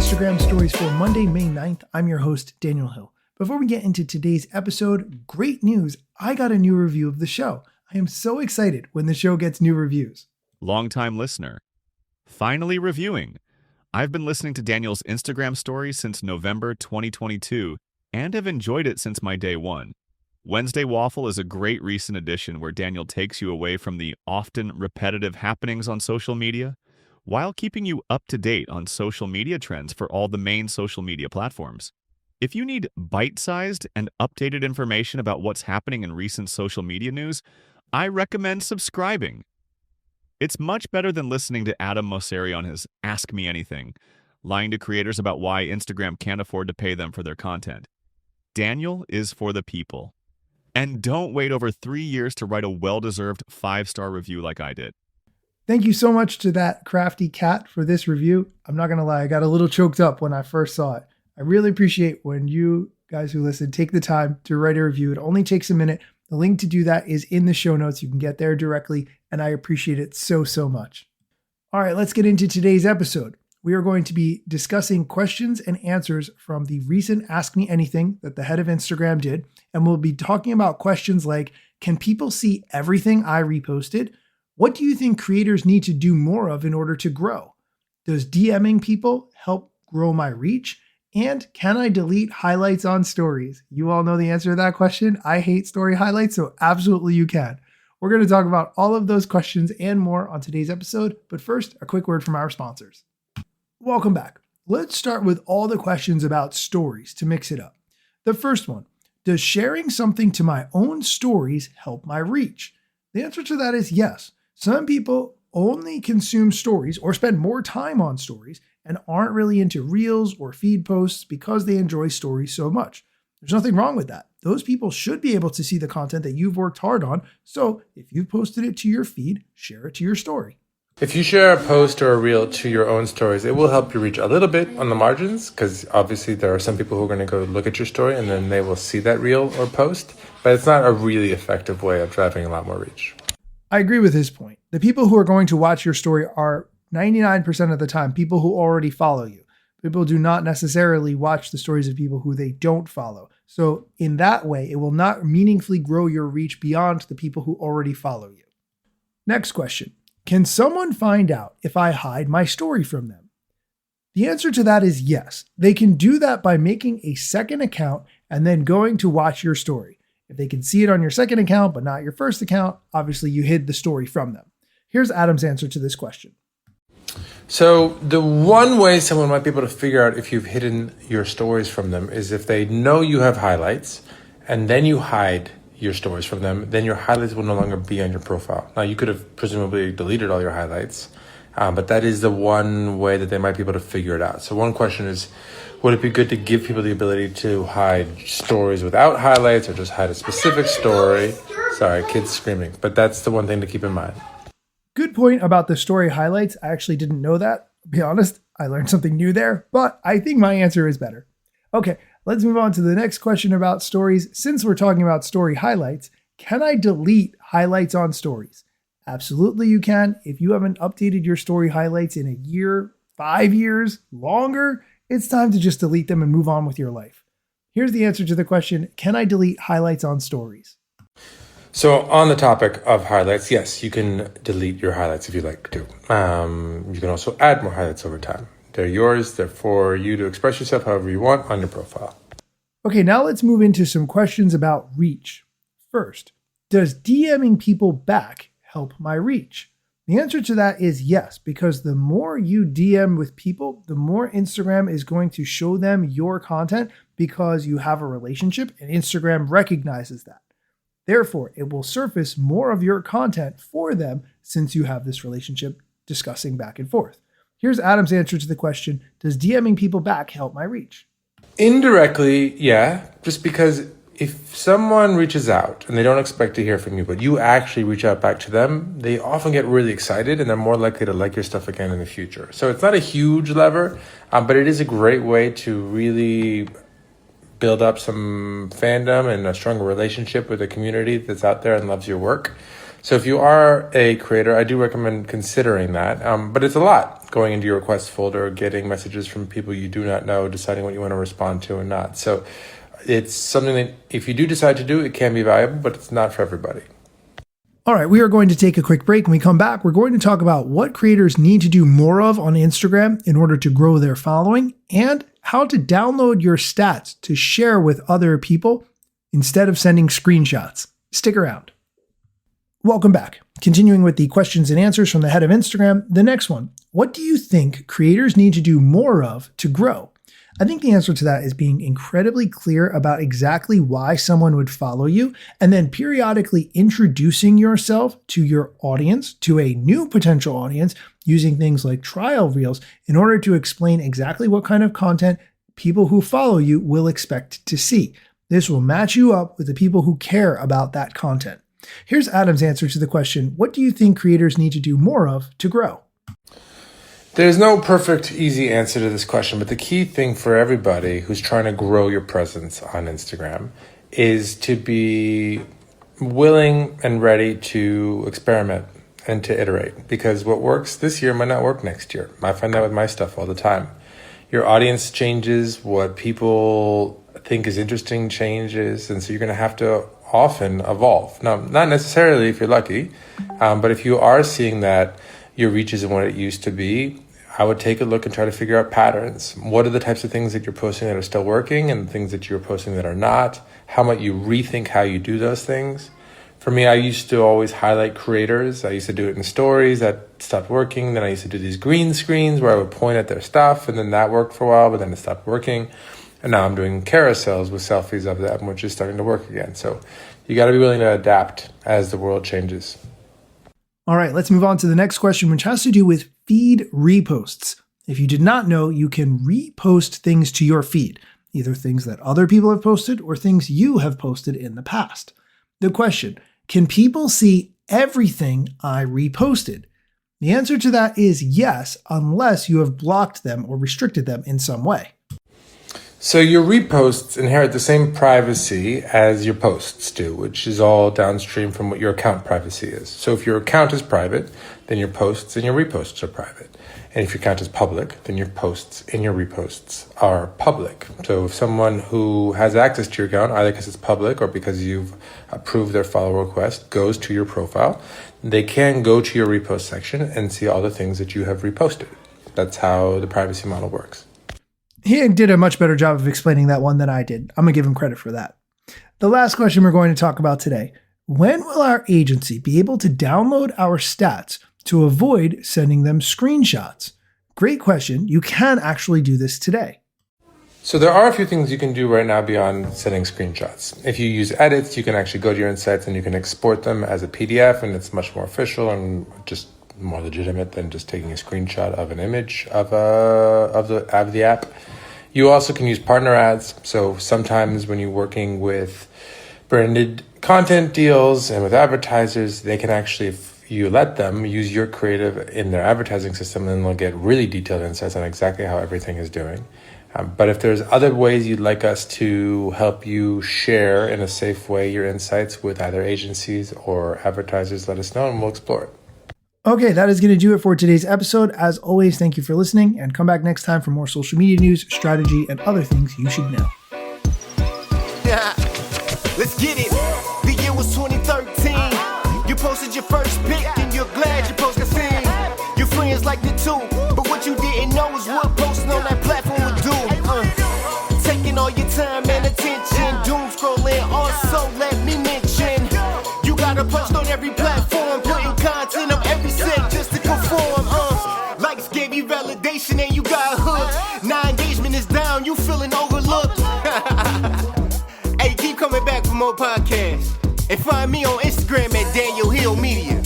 Instagram Stories for Monday, May 9th. I'm your host, Daniel Hill. Before we get into today's episode, great news. I got a new review of the show. I am so excited when the show gets new reviews. Longtime listener. Finally reviewing. I've been listening to Daniel's Instagram Stories since November 2022 and have enjoyed it since my day one. Wednesday Waffle is a great recent addition where Daniel takes you away from the often repetitive happenings on social media while keeping you up to date on social media trends for all the main social media platforms. If you need bite-sized and updated information about what's happening in recent social media news, I recommend subscribing. It's much better than listening to Adam Mosseri on his Ask Me Anything, lying to creators about why Instagram can't afford to pay them for their content. Daniel is for the people. And don't wait over 3 years to write a well-deserved 5-star review like I did. Thank you so much to that crafty cat for this review. I'm not going to lie, I got a little choked up when I first saw it. I really appreciate when you guys who listen take the time to write a review. It only takes a minute. The link to do that is in the show notes. You can get there directly, and I appreciate it so much. All right, let's get into today's episode. We are going to be discussing questions and answers from the recent Ask Me Anything that the head of Instagram did, and we'll be talking about questions like, can people see everything I reposted? What do you think creators need to do more of in order to grow? Does DMing people help grow my reach? And can I delete highlights on stories? You all know the answer to that question. I hate story highlights, so absolutely you can. We're going to talk about all of those questions and more on today's episode. But first, a quick word from our sponsors. Welcome back. Let's start with all the questions about stories to mix it up. The first one, does sharing something to my own stories help my reach? The answer to that is yes. Some people only consume stories or spend more time on stories and aren't really into reels or feed posts because they enjoy stories so much. There's nothing wrong with that. Those people should be able to see the content that you've worked hard on. So if you've posted it to your feed, share it to your story. If you share a post or a reel to your own stories, it will help you reach a little bit on the margins because obviously there are some people who are going to go look at your story and then they will see that reel or post, but it's not a really effective way of driving a lot more reach. I agree with his point. The people who are going to watch your story are 99% of the time people who already follow you. People do not necessarily watch the stories of people who they don't follow. So in that way, it will not meaningfully grow your reach beyond the people who already follow you. Next question. Can someone find out if I hide my story from them? The answer to that is yes. They can do that by making a second account and then going to watch your story. If they can see it on your second account, but not your first account, obviously you hid the story from them. Here's Adam's answer to this question. So the one way someone might be able to figure out if you've hidden your stories from them is if they know you have highlights and then you hide your stories from them, then your highlights will no longer be on your profile. Now you could have presumably deleted all your highlights, but that is the one way that they might be able to figure it out. So one question is, would it be good to give people the ability to hide stories without highlights or just hide a specific story? Sorry, kids screaming, but that's the one thing to keep in mind. Good point about the story highlights. I actually didn't know that. To be honest, I learned something new there, but I think my answer is better. Okay, let's move on to the next question about stories. Since we're talking about story highlights, can I delete highlights on stories? Absolutely you can. If you haven't updated your story highlights in a year, 5 years, longer, it's time to just delete them and move on with your life. Here's the answer to the question, can I delete highlights on stories? So on the topic of highlights, yes, you can delete your highlights if you'd like to. You can also add more highlights over time. They're yours. They're for you to express yourself however you want on your profile. Okay, now let's move into some questions about reach. First, does DMing people back help my reach? The answer to that is yes, because the more you DM with people, the more Instagram is going to show them your content because you have a relationship and Instagram recognizes that. Therefore, it will surface more of your content for them since you have this relationship discussing back and forth. Here's Adam's answer to the question, does DMing people back help my reach? Indirectly, yeah, just because if someone reaches out and they don't expect to hear from you, but you actually reach out back to them, they often get really excited and they're more likely to like your stuff again in the future. So it's not a huge lever, but it is a great way to really build up some fandom and a stronger relationship with a community that's out there and loves your work. So if you are a creator, I do recommend considering that. But it's a lot going into your request folder, getting messages from people you do not know, deciding what you want to respond to or not. So it's something that if you do decide to do, it can be valuable, but it's not for everybody. All right, we are going to take a quick break. When we come back, we're going to talk about what creators need to do more of on Instagram in order to grow their following and how to download your stats to share with other people instead of sending screenshots. Stick around. Welcome back. Continuing with the questions and answers from the head of Instagram, the next one. What do you think creators need to do more of to grow? I think the answer to that is being incredibly clear about exactly why someone would follow you, and then periodically introducing yourself to your audience, to a new potential audience, using things like trial reels in order to explain exactly what kind of content people who follow you will expect to see. This will match you up with the people who care about that content. Here's Adam's answer to the question, what do you think creators need to do more of to grow? There's no perfect, easy answer to this question, but the key thing for everybody who's trying to grow your presence on Instagram is to be willing and ready to experiment and to iterate, because what works this year might not work next year. I find that with my stuff all the time. Your audience changes, what people think is interesting changes, and so you're going to have to often evolve. Now, not necessarily if you're lucky, but if you are seeing that your reach isn't what it used to be, I would take a look and try to figure out patterns. What are the types of things that you're posting that are still working and things that you're posting that are not? How might you rethink how you do those things? For me, I used to always highlight creators. I used to do it in stories. That stopped working. Then I used to do these green screens where I would point at their stuff, and then that worked for a while, but then it stopped working. And now I'm doing carousels with selfies of them, which is starting to work again. So you got to be willing to adapt as the world changes. All right, let's move on to the next question, which has to do with feed reposts. If you did not know, you can repost things to your feed, either things that other people have posted or things you have posted in the past. The question, can people see everything I reposted? The answer to that is yes, unless you have blocked them or restricted them in some way. So your reposts inherit the same privacy as your posts do, which is all downstream from what your account privacy is. So if your account is private, then your posts and your reposts are private. And if your account is public, then your posts and your reposts are public. So if someone who has access to your account, either because it's public or because you've approved their follow request, goes to your profile, they can go to your repost section and see all the things that you have reposted. That's how the privacy model works. He did a much better job of explaining that one than I did. I'm going to give him credit for that. The last question we're going to talk about today. When will our agency be able to download our stats to avoid sending them screenshots? Great question. You can actually do this today. So there are a few things you can do right now beyond sending screenshots. If you use edits, you can actually go to your insights and you can export them as a PDF, and it's much more official and just more legitimate than just taking a screenshot of an image of the app. You also can use partner ads. So sometimes when you're working with branded content deals and with advertisers, they can actually, if you let them, use your creative in their advertising system, then they'll get really detailed insights on exactly how everything is doing. But if there's other ways you'd like us to help you share in a safe way your insights with either agencies or advertisers, let us know and we'll explore it. Okay, that is going to do it for today's episode. As always, thank you for listening, and come back next time for more social media news, strategy, and other things you should know. Let's get it. The year was 2013. You posted your first pic and you're glad your post got seen. Your friends liked it too, but what you didn't know is what posting on that platform would do. Taking all your time and attention, doom scrolling. Also, let me mention, you gotta post on every platform, putting content on every set just to conform. Likes gave you validation and you got hooked. Now engagement is down, you feeling overlooked. Hey, keep coming back for more podcasts. And find me on Instagram at Daniel Hill Media.